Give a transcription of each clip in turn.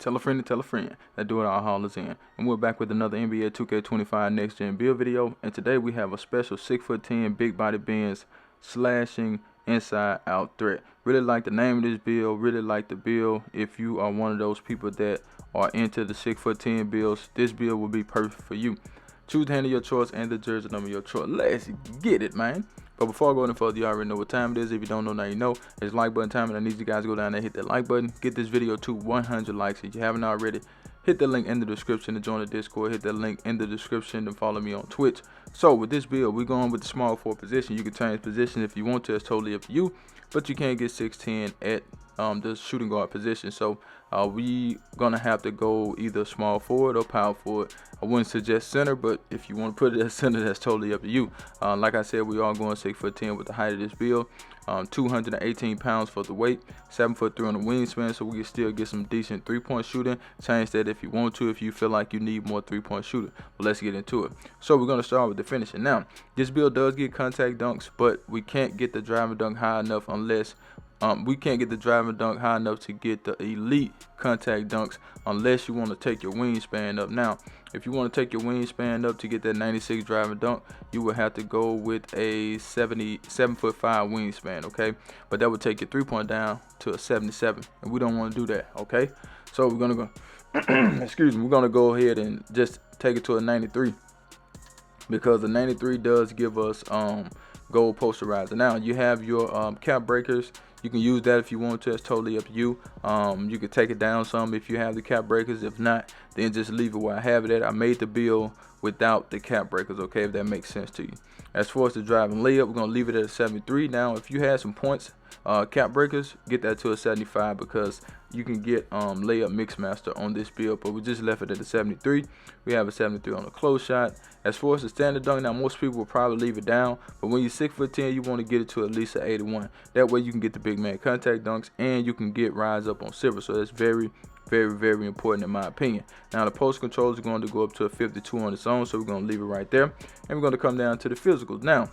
Tell a friend to tell a friend. That do it all haulers in. And we're back with another NBA 2K25 Next Gen build video. And today we have a special 6'10" big body bends slashing inside out threat. Really like the name of this build. Really like the build. If you are one of those people that are into the 6'10" builds, this build will be perfect for you. Choose the handle of your choice and the jersey number of your choice. Let's get it, man. But before I go any further, you already know what time it is. If you don't know, now you know. It's like button time, and I need you guys to go down there and hit that like button. Get this video to 100 likes. If you haven't already, hit the link in the description to join the Discord. Hit that link in the description to follow me on Twitch. So with this build, we're going with the small forward position. You can change position if you want to. It's totally up to you. But you can't get 6'10" at the shooting guard position. So we gonna have to go either small forward or power forward. I wouldn't suggest center, but if you want to put it at center, that's totally up to you. Like I said, we are going 6'10" with the height of this build. 218 pounds for the weight, 7'3" on the wingspan, so we can still get some decent three-point shooting. Change that if you want to, if you feel like you need more three-point shooting. But let's get into it. So we're gonna start with the finishing. Now, this build does get contact dunks, but we can't get the driving dunk high enough unless we can't get the driving dunk high enough to get the elite contact dunks unless you want to take your wingspan up. Now, if you want to take your wingspan up to get that 96 driving dunk, you would have to go with a 7'5" wingspan, okay? But that would take your 3-point down to a 77, and we don't want to do that, okay? So we're gonna go, excuse me, we're gonna go ahead and just take it to a 93 because the 93 does give us gold posterizer. Now you have your cap breakers. You can use that if you want to. It's totally up to you. You can take it down some if you have the cap breakers. If not, then just leave it where I have it at. I made the build without the cap breakers, okay, if that makes sense to you. As far as the driving layup, we're going to leave it at a 73. Now, if you had some points, cap breakers, get that to a 75 because you can get layup mix master on this build, but we just left it at a 73. We have a 73 on the close shot. As far as the standard dunk, now most people will probably leave it down, but when you're 6'10", you want to get it to at least an 81. That way you can get the big man contact dunks and you can get rise up on silver. So that's very, very important in my opinion. Now the post controls are going to go up to a 52 on its own, so we're going to leave it right there, and we're going to come down to the physicals. Now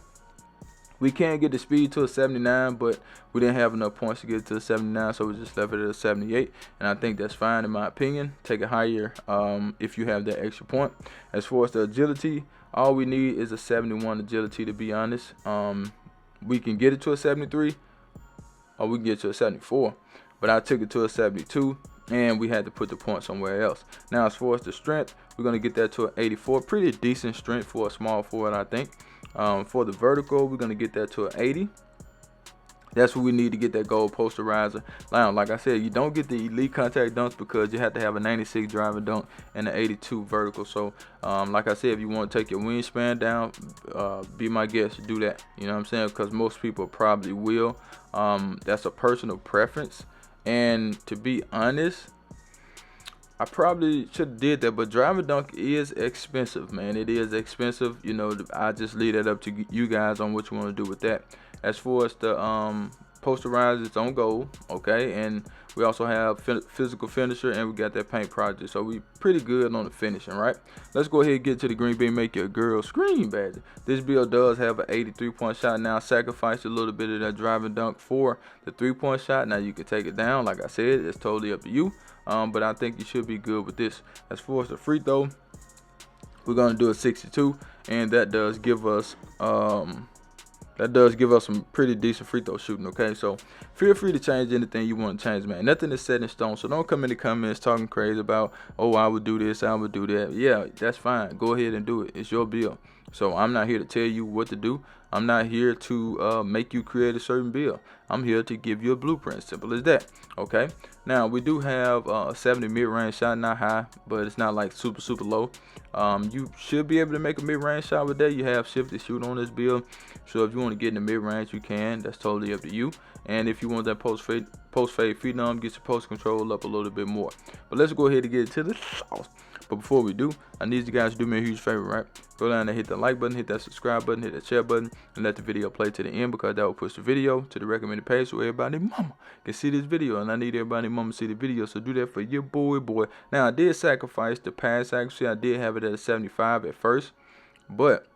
we can get the speed to a 79, but we didn't have enough points to get it to a 79, so we just left it at a 78, and I think that's fine in my opinion. Take it higher if you have that extra point. As far as the agility, all we need is a 71 agility, to be honest. We can get it to a 73, or we can get it to a 74, but I took it to a 72, and we had to put the point somewhere else. Now, as far as the strength, we're going to get that to an 84. Pretty decent strength for a small forward, I think. For the vertical, we're going to get that to an 80. That's what we need to get that gold posterizer. Now, like I said, you don't get the elite contact dunks because you have to have a 96 driving dunk and an 82 vertical. So, like I said, if you want to take your wingspan down, be my guest, do that. You know what I'm saying? Because most people probably will. That's a personal preference. And to be honest, I probably should have did that, but driving dunk is expensive, man. It is expensive. You know, I just leave that up to you guys on what you want to do with that. As far as the posterizer, it's on gold, okay, and we also have physical finisher, and we got that paint project, so we pretty good on the finishing, right? Let's go ahead and get to the green bean, make your girl scream, badger. This build does have an 83-point shot. Now sacrifice a little bit of that driving dunk for the 3-point shot. Now you can take it down, like I said, it's totally up to you, but I think you should be good with this. As far as the free throw, we're going to do a 62, and that does give us some pretty decent free throw shooting, okay? So feel free to change anything you want to change, man. Nothing is set in stone, so don't come in the comments talking crazy about, oh, I would do this, I would do that. Yeah, that's fine. Go ahead and do it. It's your build. So I'm not here to tell you what to do. I'm not here to make you create a certain build. I'm here to give you a blueprint. Simple as that, okay? Now, we do have a 70 mid-range shot, not high, but it's not like super low. You should be able to make a mid-range shot with that. You have shifted shoot on this build, so if you want to get in the mid-range, you can. That's totally up to you. And if you want that post-fade phenom, get your post control up a little bit more. But let's go ahead and get into the sauce. But before we do, I need you guys to do me a huge favor, right? Go down and hit the like button, hit that subscribe button, hit that share button, and let the video play to the end, because that will push the video to the recommended page so everybody mama can see this video. And I need everybody mama to see the video, so do that for your boy. Now, I did sacrifice the pass accuracy. I did have it at a 75 at first, but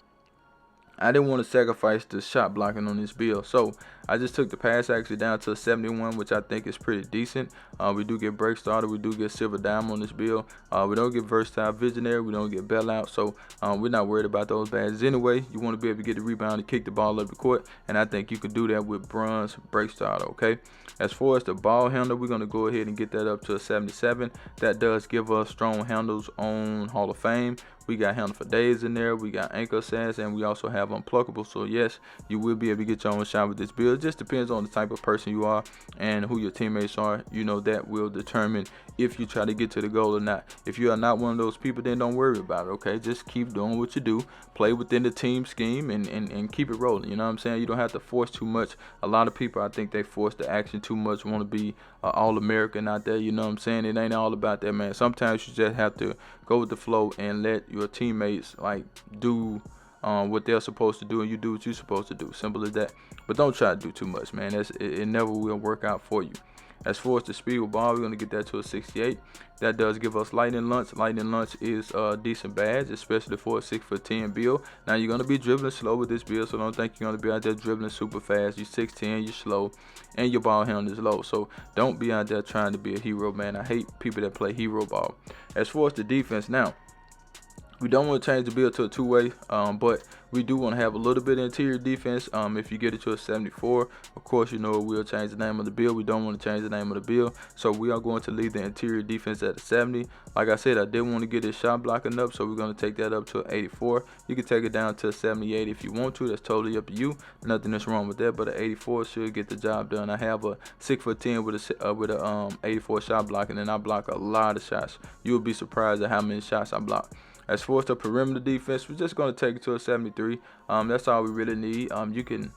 I didn't want to sacrifice the shot blocking on this build, so I just took the pass accuracy down to a 71, which I think is pretty decent. We do get break starter, we do get silver diamond on this build. We don't get versatile visionary, we don't get bailout, so we're not worried about those badges anyway. You want to be able to get the rebound and kick the ball up the court, and I think you can do that with bronze break starter. Okay. As far as the ball handle, we're going to go ahead and get that up to a 77. That does give us strong handles on Hall of Fame. We got handle for days in there, we got ankle assist, and we also have unpluckable. So yes, you will be able to get your own shot with this build. It just depends on the type of person you are and who your teammates are. You know, that will determine if you try to get to the goal or not. If you are not one of those people, then don't worry about it. Okay, just keep doing what you do, play within the team scheme, and keep it rolling. You know what I'm saying? You don't have to force too much. A lot of people, I think they force the action too much, want to be all-American out there. You know what I'm saying? It ain't all about that, man. Sometimes you just have to go with the flow and let your teammates like do what they're supposed to do, and you do what you're supposed to do. Simple as that. But don't try to do too much, man. It never will work out for you. As far as the speed with ball, we're going to get that to a 68. That does give us lightning lunge. Lightning lunge is a decent badge, especially for a 6'10" build. Now, you're going to be dribbling slow with this build, so don't think you're going to be out there dribbling super fast. You're 6'10", you're slow, and your ball handle is low. So don't be out there trying to be a hero, man. I hate people that play hero ball. As far as the defense now, we don't want to change the build to a two-way, but we do want to have a little bit of interior defense. If you get it to a 74, of course, you know we'll change the name of the build. We don't want to change the name of the build, so we are going to leave the interior defense at a 70. Like I said, I did want to get this shot blocking up, so we're going to take that up to an 84. You can take it down to a 78 if you want to. That's totally up to you. Nothing is wrong with that, but an 84 should get the job done. I have a 6'10" with a 84 shot blocking, and I block a lot of shots. You will be surprised at how many shots I block. As far as the perimeter defense, we're just going to take it to a 73. That's all we really need. You can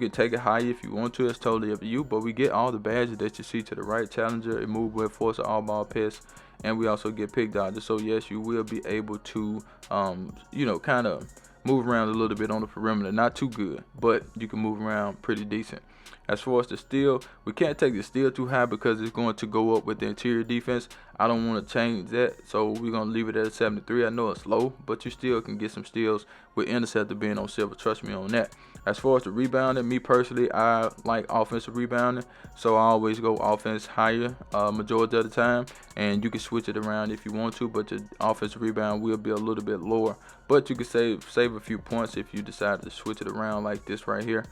take it higher if you want to. It's totally up to you. But we get all the badges that you see to the right: challenger, immovable, enforcer, all ball pass, and we also get pick dodger. So yes, you will be able to, kind of move around a little bit on the perimeter. Not too good, but you can move around pretty decent. As far as the steal, we can't take the steal too high because it's going to go up with the interior defense. I don't want to change that, so we're going to leave it at a 73. I know it's low, but you still can get some steals with interceptor being on silver. Trust me on that. As far as the rebounding, me personally, I like offensive rebounding, so I always go offense higher majority of the time, and you can switch it around if you want to, but your offensive rebound will be a little bit lower. But you can save a few points if you decide to switch it around like this right here.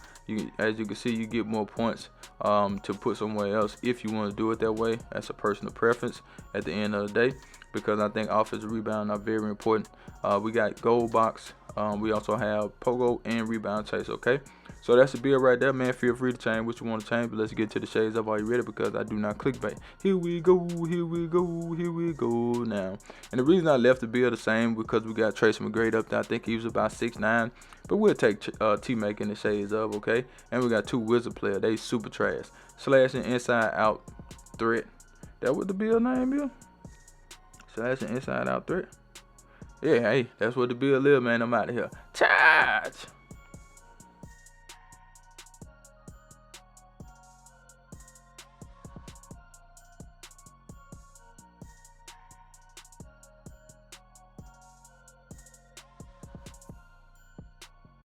As you can see, you get more points to put somewhere else if you want to do it that way. That's a personal preference at the end of the day, because I think offensive rebound are very important. We got gold box. We also have pogo and rebound chase. Okay, so that's the build right there, man. Feel free to change what you want to change, but let's get to the shades up. Are you ready? Because I do not clickbait. Here we go, here we go, here we go now. And the reason I left the build the same because we got Tracy McGrady up there. I think he was about 6'9", but we'll take T-Making the shades up, okay? And we got two wizard players. They super trash. Slashing inside out threat. That what the build name is? Slashing inside out threat. Yeah, hey, that's what the build is, man. I'm out of here. Charge!